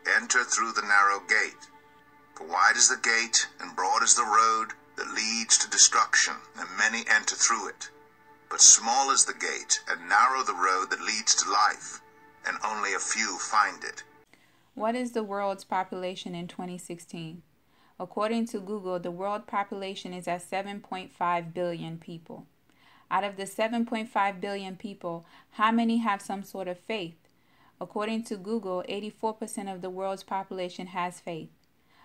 Enter through the narrow gate. For wide is the gate, and broad is the road that leads to destruction, and many enter through it. But small is the gate, and narrow the road that leads to life, and only a few find it. What is the world's population in 2016? According to Google, the world population is at 7.5 billion people. Out of the 7.5 billion people, how many have some sort of faith? According to Google, 84% of the world's population has faith.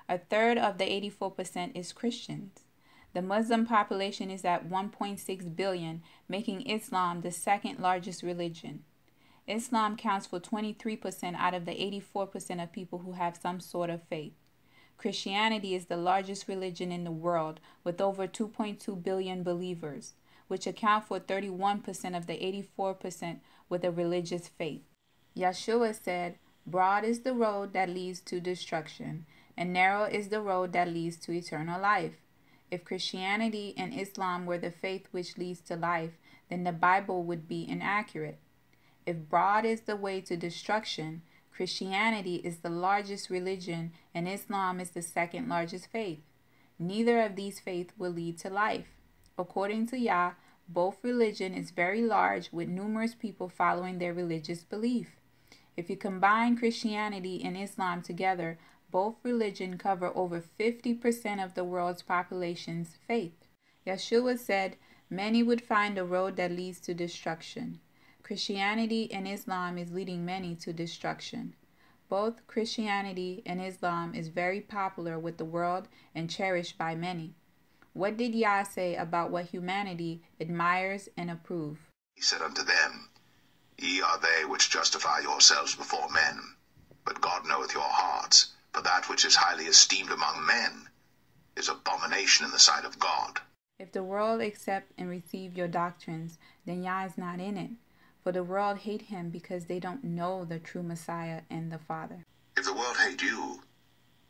A third of the 84% is Christians. The Muslim population is at 1.6 billion, making Islam the second largest religion. Islam counts for 23% out of the 84% of people who have some sort of faith. Christianity is the largest religion in the world, with over 2.2 billion believers, which account for 31% of the 84% with a religious faith. Yeshua said, "Broad is the road that leads to destruction, and narrow is the road that leads to eternal life." If Christianity and Islam were the faith which leads to life, then the Bible would be inaccurate. If broad is the way to destruction, Christianity is the largest religion and Islam is the second largest faith. Neither of these faiths will lead to life. According to Yah, both religion is very large with numerous people following their religious belief. If you combine Christianity and Islam together, both religions cover over 50% of the world's population's faith. Yeshua said, "Many would find a road that leads to destruction." Christianity and Islam is leading many to destruction. Both Christianity and Islam is very popular with the world and cherished by many. What did Yah say about what humanity admires and approves? He said unto them, Ye are they which justify yourselves before men, but God knoweth your hearts, for that which is highly esteemed among men is abomination in the sight of God. If the world accept and receive your doctrines, then Yah is not in it. For the world hate him because they don't know the true Messiah and the Father. If the world hate you,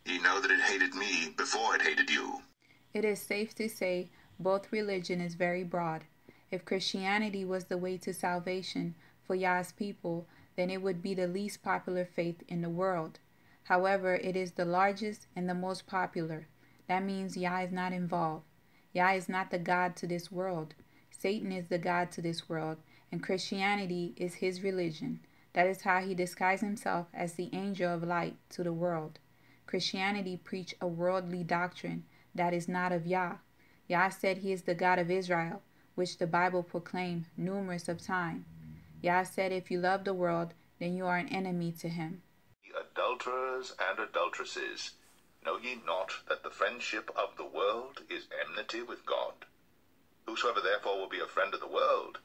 ye know that it hated me before it hated you. It is safe to say both religion is very broad. If Christianity was the way to salvation for Yah's people, then it would be the least popular faith in the world. However, it is the largest and the most popular. That means Yah is not involved. Yah is not the God to this world. Satan is the God to this world, and Christianity is his religion. That is how he disguised himself as the angel of light to the world. Christianity preach a worldly doctrine that is not of Yah. Yah said he is the God of Israel, which the Bible proclaimed numerous of times. Yah said, if you love the world, then you are an enemy to him. Ye adulterers and adulteresses, know ye not that the friendship of the world is enmity with God? Whosoever therefore will be a friend of the world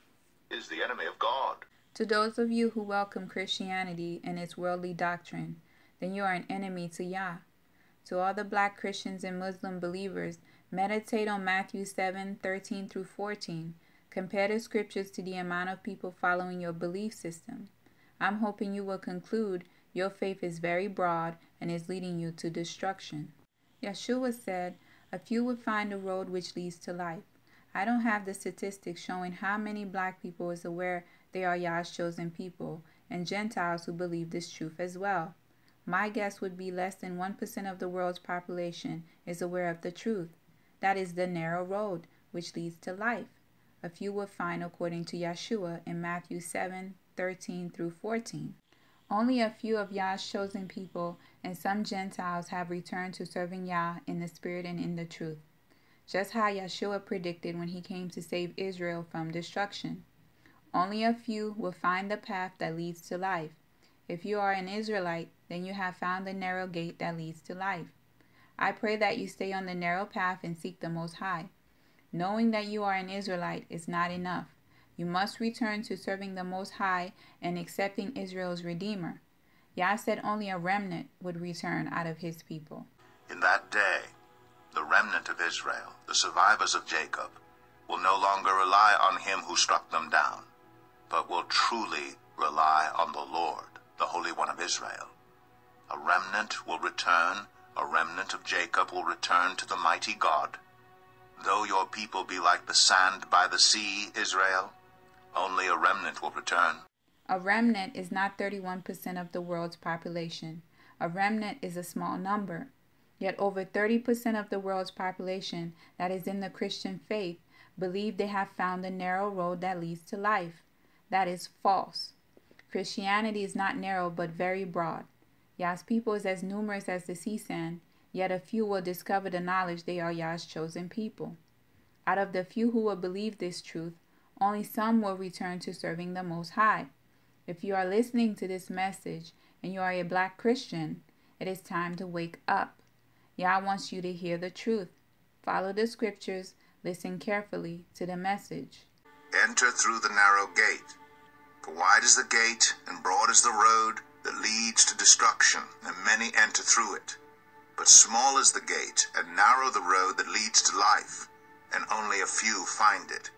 is the enemy of God. To those of you who welcome Christianity and its worldly doctrine, then you are an enemy to Yah. To all the black Christians and Muslim believers, meditate on Matthew 7:13 through 14. Compare the scriptures to the amount of people following your belief system. I'm hoping you will conclude your faith is very broad and is leading you to destruction. Yeshua said, a few would find a road which leads to life. I don't have the statistics showing how many black people is aware they are Yah's chosen people, and Gentiles who believe this truth as well. My guess would be less than 1% of the world's population is aware of the truth. That is the narrow road which leads to life. A few will find according to Yeshua in Matthew 7:13 through 14. Only a few of Yah's chosen people and some Gentiles have returned to serving Yah in the spirit and in the truth. Just how Yeshua predicted when he came to save Israel from destruction. Only a few will find the path that leads to life. If you are an Israelite, then you have found the narrow gate that leads to life. I pray that you stay on the narrow path and seek the Most High. Knowing that you are an Israelite is not enough. You must return to serving the Most High and accepting Israel's Redeemer. Yah said only a remnant would return out of his people. In that day, the remnant of Israel, the survivors of Jacob, will no longer rely on him who struck them down, but will truly rely on the Lord, the Holy One of Israel. A remnant will return, a remnant of Jacob will return to the mighty God. Though your people be like the sand by the sea, Israel, only a remnant will return. A remnant is not 31% of the world's population. A remnant is a small number. Yet over 30% of the world's population that is in the Christian faith believe they have found the narrow road that leads to life. That is false. Christianity is not narrow but very broad. Yah's people is as numerous as the sea sand, yet a few will discover the knowledge they are Yah's chosen people. Out of the few who will believe this truth, only some will return to serving the Most High. If you are listening to this message and you are a black Christian, it is time to wake up. Yah wants you to hear the truth. Follow the scriptures. Listen carefully to the message. Enter through the narrow gate. For wide is the gate, and broad is the road that leads to destruction, and many enter through it. But small is the gate, and narrow the road that leads to life, and only a few find it.